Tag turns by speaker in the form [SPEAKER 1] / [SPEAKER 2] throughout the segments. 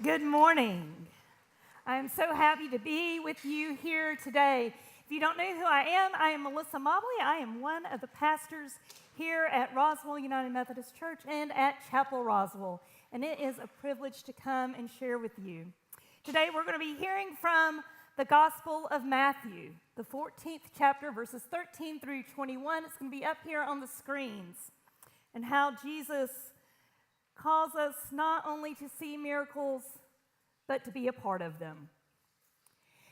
[SPEAKER 1] Good morning. I am so happy to be with you here today. If you don't know who I am Melissa Mobley. I am one of the pastors here at Roswell United Methodist Church and at Chapel Roswell, and it is a privilege to come and share with you. Today we're going to be hearing from the Gospel of Matthew, the 14th chapter, verses 13 through 21. It's going to be up here on the screens, and how Jesus calls us not only to see miracles, but to be a part of them.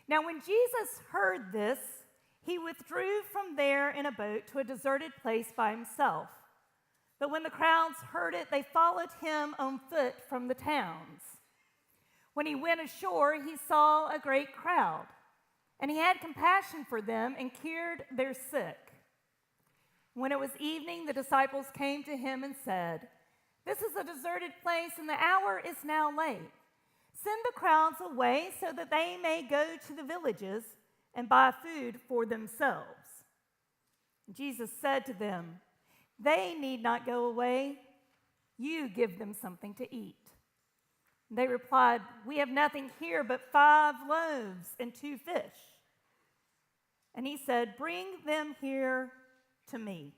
[SPEAKER 1] Now, when Jesus heard this, he withdrew from there in a boat to a deserted place by himself. But when the crowds heard it, they followed him on foot from the towns. When he went ashore, he saw a great crowd, and he had compassion for them and cured their sick. When it was evening, the disciples came to him and said, "This is a deserted place, and the hour is now late. Send the crowds away so that they may go to the villages and buy food for themselves." Jesus said to them, "They need not go away. You give them something to eat." They replied, "We have nothing here but 5 loaves and 2 fish." And he said, "Bring them here to me."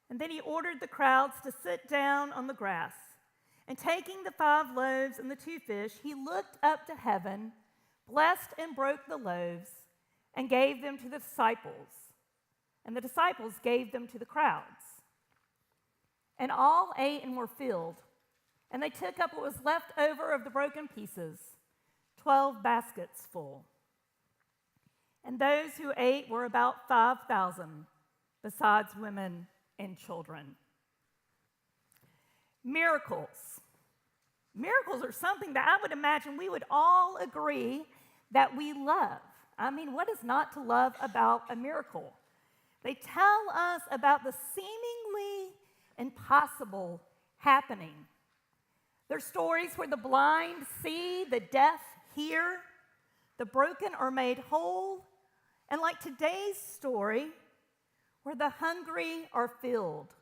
[SPEAKER 1] And then he ordered the crowds to sit down on the grass. And taking the 5 loaves and the 2 fish, he looked up to heaven, blessed and broke the loaves, and gave them to the disciples. And the disciples gave them to the crowds. And all ate and were filled. And they took up what was left over of the broken pieces, 12 baskets full. And those who ate were about 5,000, besides women and children. Miracles. Miracles are something that I would imagine we would all agree that we love. I mean, what is not to love about a miracle? They tell us about the seemingly impossible happening. They're stories where the blind see, the deaf hear, the broken are made whole, and like today's story, where the hungry are filled.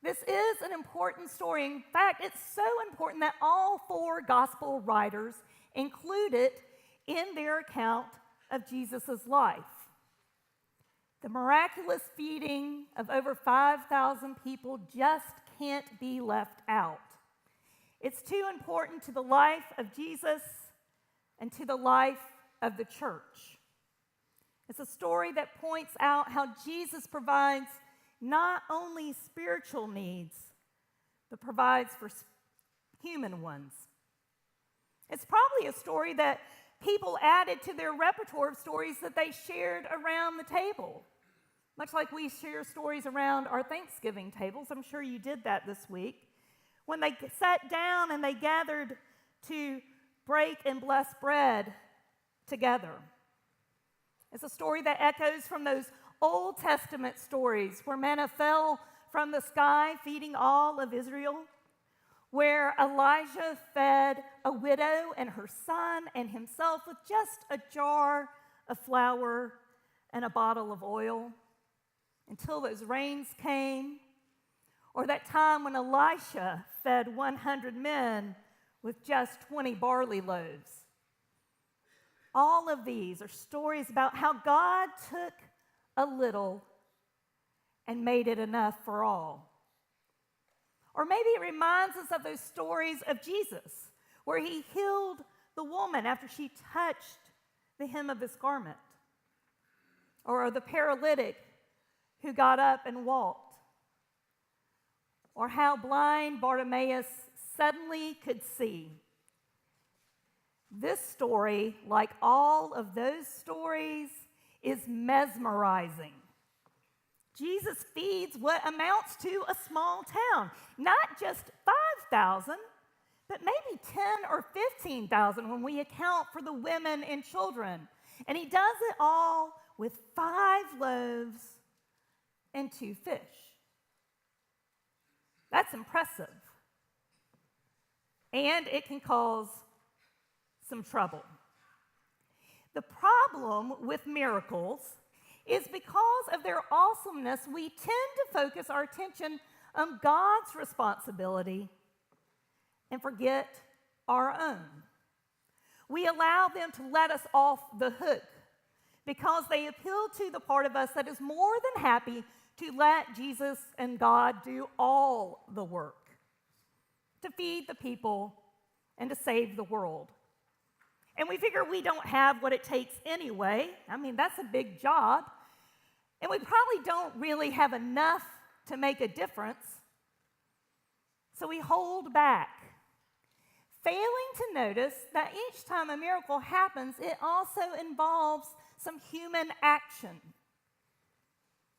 [SPEAKER 1] This is an important story. In fact, it's so important that all 4 gospel writers include it in their account of Jesus' life. The miraculous feeding of over 5,000 people just can't be left out. It's too important to the life of Jesus and to the life of the church. It's a story that points out how Jesus provides not only spiritual needs, but provides for human ones. It's probably a story that people added to their repertoire of stories that they shared around the table. Much like we share stories around our Thanksgiving tables. I'm sure you did that this week. When they sat down and they gathered to break and bless bread together. It's a story that echoes from those Old Testament stories where manna fell from the sky, feeding all of Israel, where Elijah fed a widow and her son and himself with just a jar of flour and a bottle of oil until those rains came, or that time when Elisha fed 100 men with just 20 barley loaves. All of these are stories about how God took a little and made it enough for all. Or maybe it reminds us of those stories of Jesus, where he healed the woman after she touched the hem of his garment. Or the paralytic who got up and walked. Or how blind Bartimaeus suddenly could see. This story, like all of those stories, is mesmerizing. Jesus feeds what amounts to a small town, not just 5,000, but maybe 10 or 15,000 when we account for the women and children. And he does it all with 5 loaves and 2 fish. That's impressive. And it can cause some trouble. The problem with miracles is because of their awesomeness, we tend to focus our attention on God's responsibility and forget our own. We allow them to let us off the hook because they appeal to the part of us that is more than happy to let Jesus and God do all the work, to feed the people and to save the world. And we figure we don't have what it takes anyway. I mean, that's a big job. And we probably don't really have enough to make a difference. So we hold back, failing to notice that each time a miracle happens, it also involves some human action.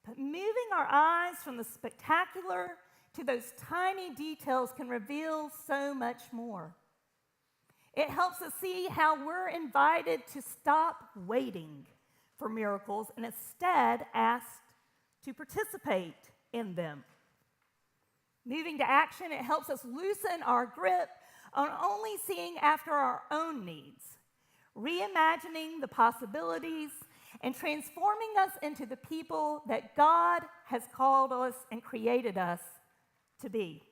[SPEAKER 1] But moving our eyes from the spectacular to those tiny details can reveal so much more. It helps us see how we're invited to stop waiting for miracles and instead asked to participate in them. Moving to action, it helps us loosen our grip on only seeing after our own needs, reimagining the possibilities and transforming us into the people that God has called us and created us to be.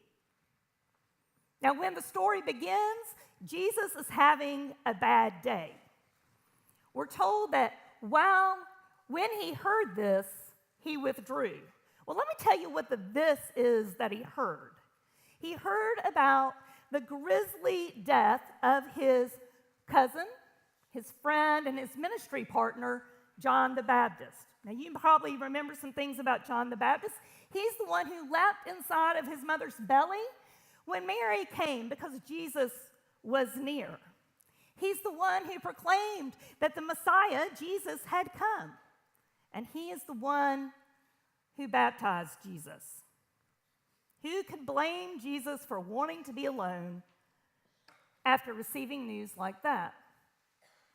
[SPEAKER 1] Now, when the story begins, Jesus is having a bad day. We're told that when he heard this, he withdrew. Well, let me tell you what the this is that he heard. He heard about the grisly death of his cousin, his friend, and his ministry partner, John the Baptist. Now, you probably remember some things about John the Baptist. He's the one who leapt inside of his mother's belly when Mary came because Jesus was near. He's the one who proclaimed that the Messiah, Jesus, had come. And he is the one who baptized Jesus. Who could blame Jesus for wanting to be alone after receiving news like that?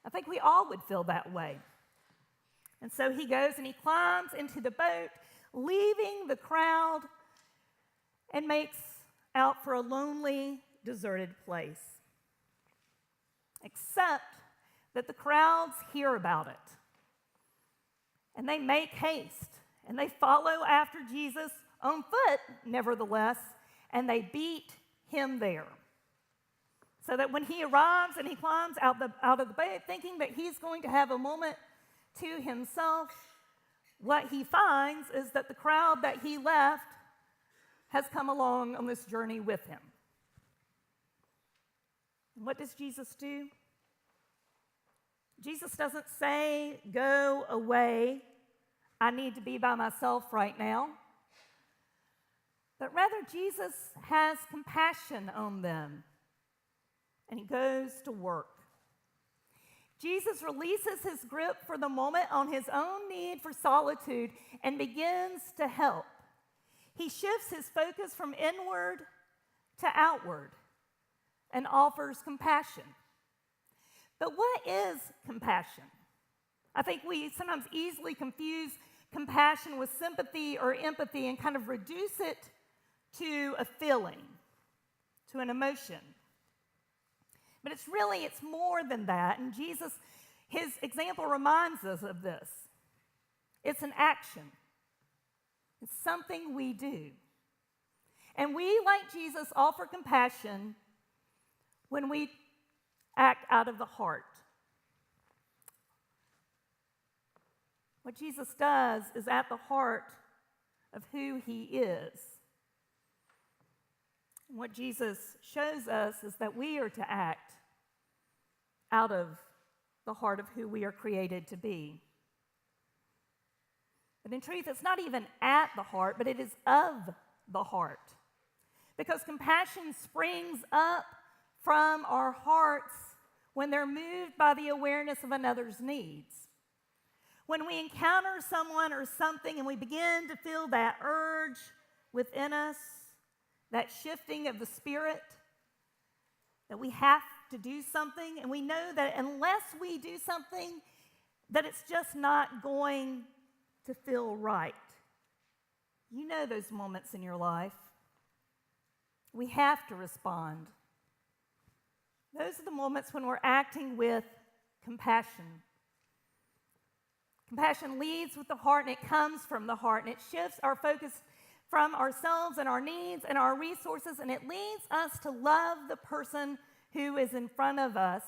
[SPEAKER 1] I think we all would feel that way. And so he goes and he climbs into the boat, leaving the crowd, and makes out for a lonely, deserted place. Except that the crowds hear about it. And they make haste. And they follow after Jesus on foot, nevertheless, and they beat him there. So that when he arrives and he climbs out of the boat, thinking that he's going to have a moment to himself, what he finds is that the crowd that he left has come along on this journey with him. And what does Jesus do? Jesus doesn't say, "Go away, I need to be by myself right now." But rather, Jesus has compassion on them, and he goes to work. Jesus releases his grip for the moment on his own need for solitude and begins to help. He shifts his focus from inward to outward and offers compassion. But what is compassion? I think we sometimes easily confuse compassion with sympathy or empathy and kind of reduce it to a feeling, to an emotion. But it's more than that. And Jesus, his example reminds us of this. It's an action. It's something we do. And we, like Jesus, offer compassion when we act out of the heart. What Jesus does is at the heart of who he is. And what Jesus shows us is that we are to act out of the heart of who we are created to be. But in truth, it's not even at the heart, but it is of the heart. Because compassion springs up from our hearts when they're moved by the awareness of another's needs. When we encounter someone or something and we begin to feel that urge within us, that shifting of the spirit, that we have to do something, and we know that unless we do something, that it's just not going to feel right. You know those moments in your life. We have to respond. Those are the moments when we're acting with compassion. Compassion leads with the heart, and it comes from the heart, and it shifts our focus from ourselves and our needs and our resources, and it leads us to love the person who is in front of us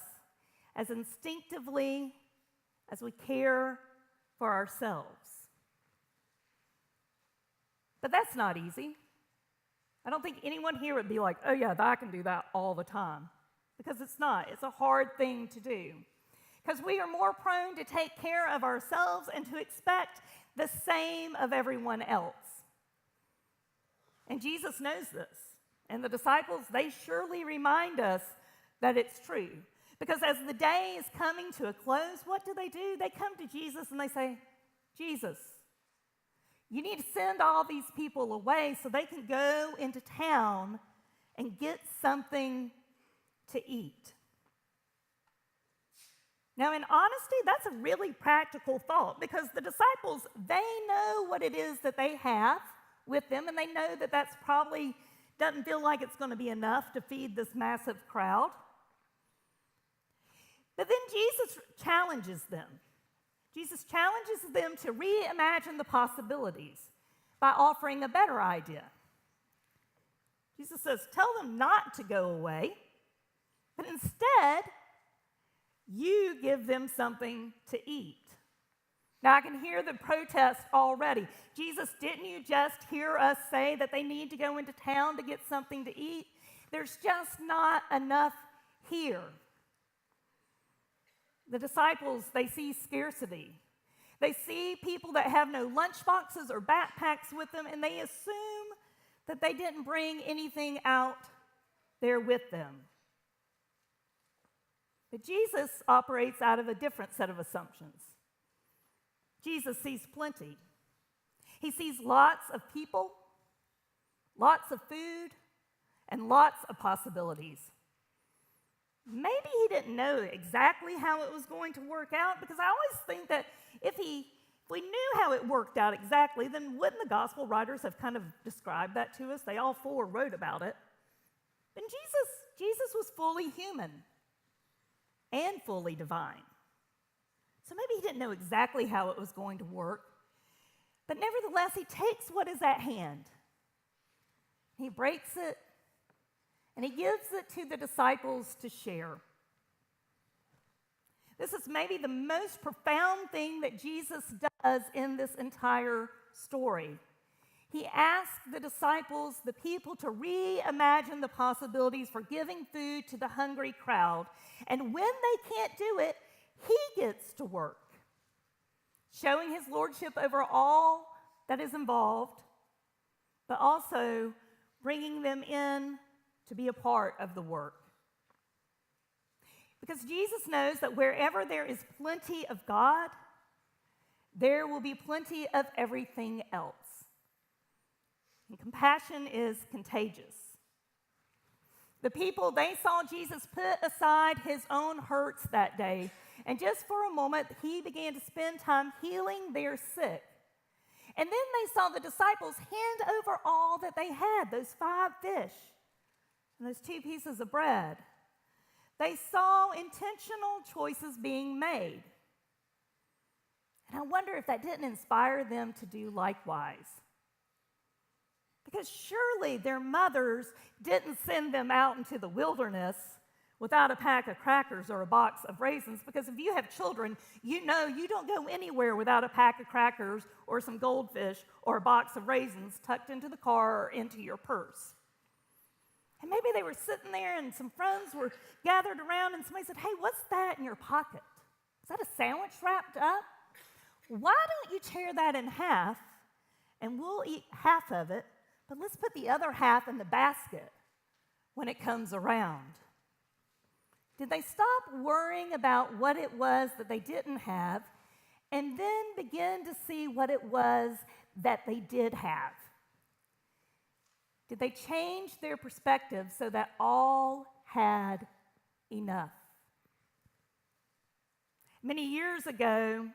[SPEAKER 1] as instinctively as we care for ourselves. But that's not easy. I don't think anyone here would be like, oh yeah, I can do that all the time. Because it's not. It's a hard thing to do. Because we are more prone to take care of ourselves and to expect the same of everyone else. And Jesus knows this. And the disciples, they surely remind us that it's true. Because as the day is coming to a close, what do? They come to Jesus and they say, Jesus, you need to send all these people away so they can go into town and get something to eat. Now, in honesty, that's a really practical thought because the disciples, they know what it is that they have with them, and they know that that's probably doesn't feel like it's going to be enough to feed this massive crowd. But then Jesus challenges them. Jesus challenges them to reimagine the possibilities by offering a better idea. Jesus says, tell them not to go away, but instead, you give them something to eat. Now, I can hear the protest already. Jesus, didn't you just hear us say that they need to go into town to get something to eat? There's just not enough here. The disciples, they see scarcity. They see people that have no lunch boxes or backpacks with them, and they assume that they didn't bring anything out there with them. But Jesus operates out of a different set of assumptions. Jesus sees plenty. He sees lots of people, lots of food, and lots of possibilities. Maybe he didn't know exactly how it was going to work out, because I always think that if we knew how it worked out exactly, then wouldn't the gospel writers have kind of described that to us? They all four wrote about it. And Jesus was fully human and fully divine. So maybe he didn't know exactly how it was going to work, but nevertheless, he takes what is at hand. He breaks it, and he gives it to the disciples to share. This is maybe the most profound thing that Jesus does in this entire story. He asks the disciples, the people, to reimagine the possibilities for giving food to the hungry crowd. And when they can't do it, he gets to work, showing his lordship over all that is involved, but also bringing them in to be a part of the work. Because Jesus knows that wherever there is plenty of God, there will be plenty of everything else. And compassion is contagious. The people, they saw Jesus put aside his own hurts that day, and just for a moment, he began to spend time healing their sick. And then they saw the disciples hand over all that they had, those 5 fish and those 2 pieces of bread. They saw intentional choices being made. And I wonder if that didn't inspire them to do likewise. Because surely their mothers didn't send them out into the wilderness without a pack of crackers or a box of raisins. Because if you have children, you know you don't go anywhere without a pack of crackers or some goldfish or a box of raisins tucked into the car or into your purse. And maybe they were sitting there and some friends were gathered around and somebody said, hey, what's that in your pocket? Is that a sandwich wrapped up? Why don't you tear that in half and we'll eat half of it, but let's put the other half in the basket when it comes around. Did they stop worrying about what it was that they didn't have and then begin to see what it was that they did have? Did they change their perspective so that all had enough? Many years ago,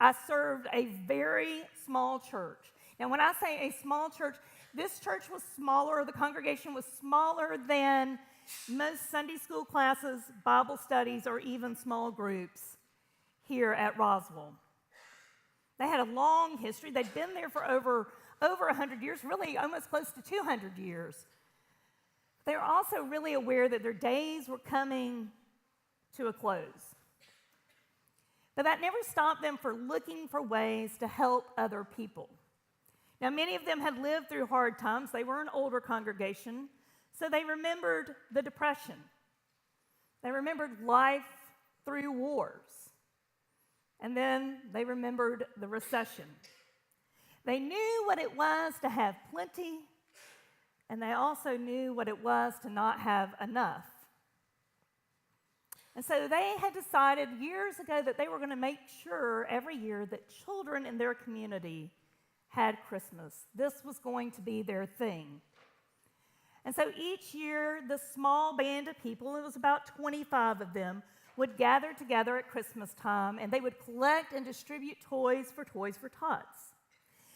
[SPEAKER 1] I served a very small church. Now, when I say a small church, this church was smaller, the congregation was smaller than most Sunday school classes, Bible studies, or even small groups here at Roswell. They had a long history. They'd been there for over 100 years, really almost close to 200 years. they were also really aware that their days were coming to a close. But that never stopped them from looking for ways to help other people. Now, many of them had lived through hard times. They were an older congregation, so they remembered the Depression. They remembered life through wars. And then they remembered the recession. They knew what it was to have plenty, and they also knew what it was to not have enough. And so they had decided years ago that they were going to make sure every year that children in their community had Christmas. This was going to be their thing. And so each year, the small band of people, it was about 25 of them, would gather together at Christmas time, and they would collect and distribute toys for Tots.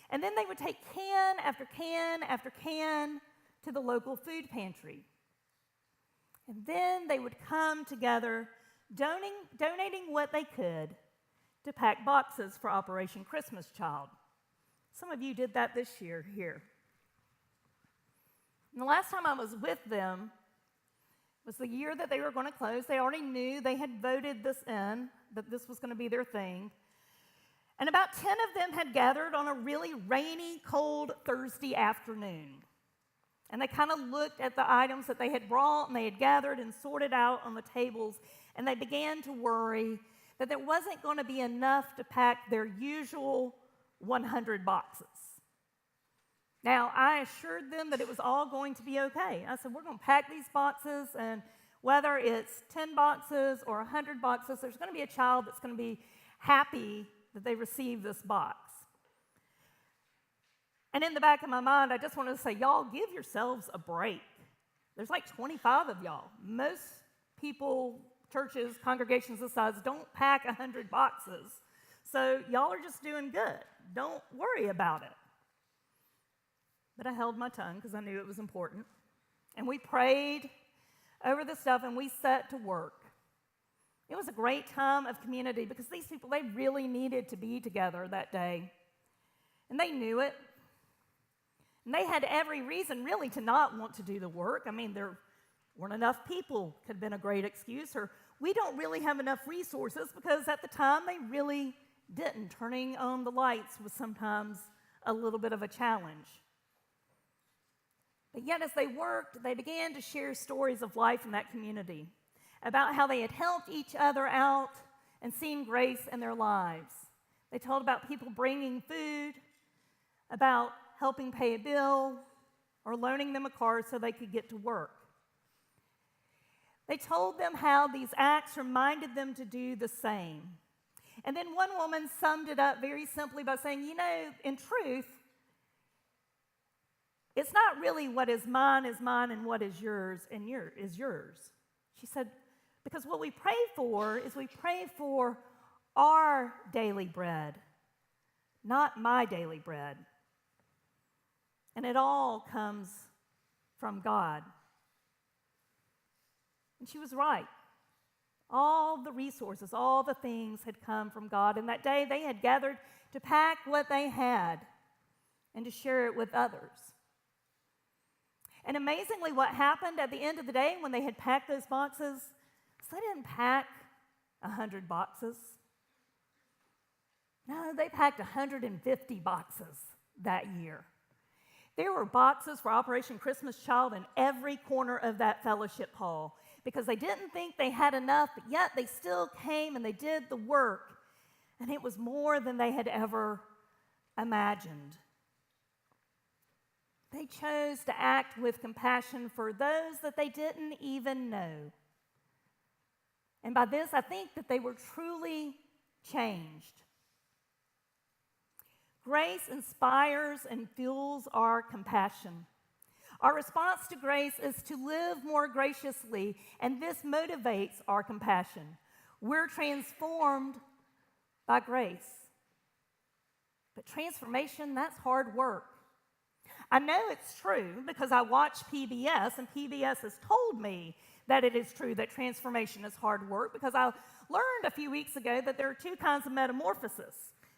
[SPEAKER 1] And then they would take can after can after can to the local food pantry. And then they would come together, donating what they could to pack boxes for Operation Christmas Child. Some of you did that this year here. And the last time I was with them was the year that they were going to close. They already knew, they had voted this in, that this was going to be their thing. And about 10 of them had gathered on a really rainy, cold Thursday afternoon. And they kind of looked at the items that they had brought and they had gathered and sorted out on the tables, and they began to worry that there wasn't going to be enough to pack their usual 100 boxes. Now, I assured them that it was all going to be okay. I said, we're going to pack these boxes, and whether it's 10 boxes or 100 boxes, there's going to be a child that's going to be happy that they received this box. And in the back of my mind, I just wanted to say, y'all, give yourselves a break. There's like 25 of y'all. Most people, churches, congregations this size don't pack 100 boxes. So y'all are just doing good. Don't worry about it. But I held my tongue because I knew it was important. And we prayed over the stuff, and we set to work. It was a great time of community because these people, they really needed to be together that day. And they knew it. And they had every reason, really, to not want to do the work. I mean, there weren't enough people, could have been a great excuse. Or we don't really have enough resources because at the time, they really didn't. Turning on the lights was sometimes a little bit of a challenge. But yet, as they worked, they began to share stories of life in that community, about how they had helped each other out and seen grace in their lives. They told about people bringing food, about helping pay a bill, or loaning them a car so they could get to work. They told them how these acts reminded them to do the same. And then one woman summed it up very simply by saying, you know, in truth, it's not really what is mine and what is yours is yours. She said, because what we pray for is we pray for our daily bread, not my daily bread. And it all comes from God. And she was right. All the resources, all the things had come from God. And that day they had gathered to pack what they had and to share it with others. And amazingly, what happened at the end of the day when they had packed those boxes, so they didn't pack 100 boxes. No, they packed 150 boxes that year. There were boxes for Operation Christmas Child in every corner of that fellowship hall because they didn't think they had enough, but yet they still came and they did the work, and it was more than they had ever imagined. They chose to act with compassion for those that they didn't even know. And by this, I think that they were truly changed. Grace inspires and fuels our compassion. Our response to grace is to live more graciously, and this motivates our compassion. We're transformed by grace. But transformation, that's hard work. I know it's true because I watch PBS, and PBS has told me that it is true that transformation is hard work because I learned a few weeks ago that there are two kinds of metamorphosis.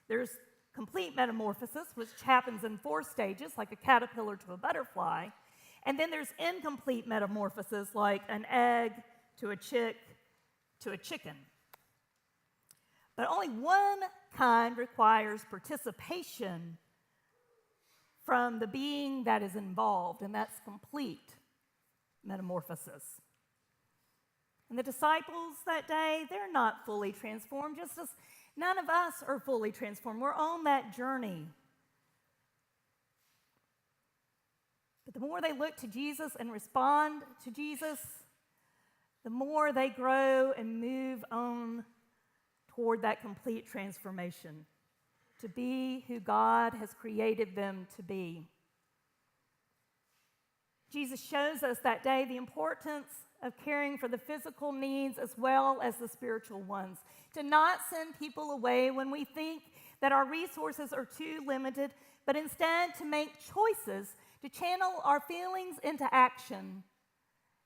[SPEAKER 1] There's complete metamorphosis, which happens in 4 stages, like a caterpillar to a butterfly. And then there's incomplete metamorphosis, like an egg to a chick to a chicken. But only one kind requires participation from the being that is involved, and that's complete metamorphosis. And the disciples that day, they're not fully transformed, just as none of us are fully transformed. We're on that journey. But the more they look to Jesus and respond to Jesus, the more they grow and move on toward that complete transformation, to be who God has created them to be. Jesus shows us that day the importance of caring for the physical needs as well as the spiritual ones, to not send people away when we think that our resources are too limited, but instead to make choices to channel our feelings into action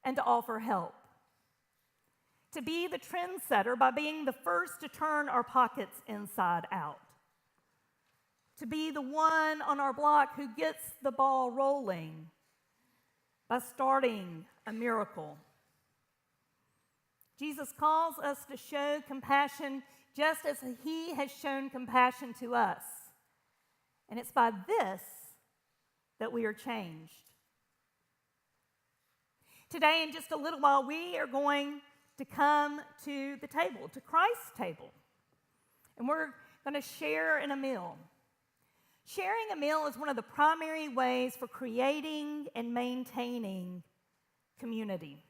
[SPEAKER 1] and to offer help. To be the trendsetter by being the first to turn our pockets inside out. To be the one on our block who gets the ball rolling by starting a miracle. Jesus calls us to show compassion just as he has shown compassion to us. And it's by this that we are changed. Today, in just a little while, we are going to come to the table, to Christ's table. And we're going to share in a meal. Sharing a meal is one of the primary ways for creating and maintaining community.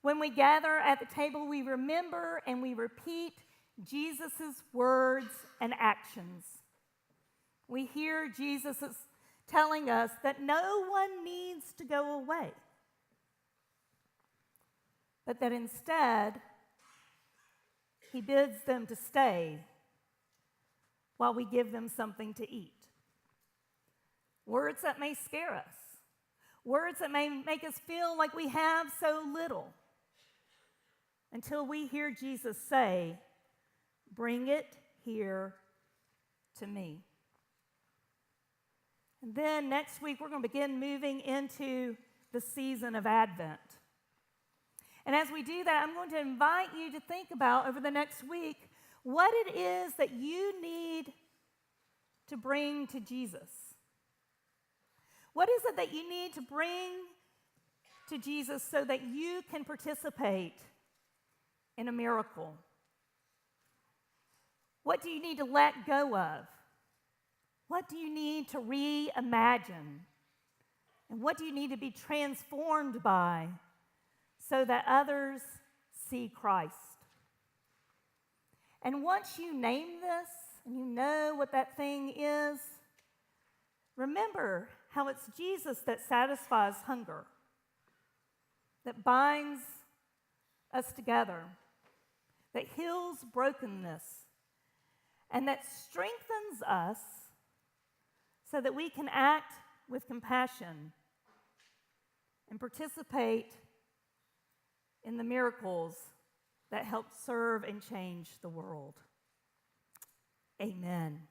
[SPEAKER 1] When we gather at the table, we remember and we repeat Jesus' words and actions. We hear Jesus telling us that no one needs to go away, but that instead, he bids them to stay while we give them something to eat. Words that may scare us, words that may make us feel like we have so little, until we hear Jesus say, "Bring it here to me." And then next week, we're going to begin moving into the season of Advent. And as we do that, I'm going to invite you to think about over the next week what it is that you need to bring to Jesus. What is it that you need to bring to Jesus so that you can participate in a miracle? What do you need to let go of? What do you need to reimagine? And what do you need to be transformed by so that others see Christ? And once you name this and you know what that thing is, remember how it's Jesus that satisfies hunger, that binds us together, that heals brokenness, and that strengthens us so that we can act with compassion and participate in the miracles that help serve and change the world. Amen.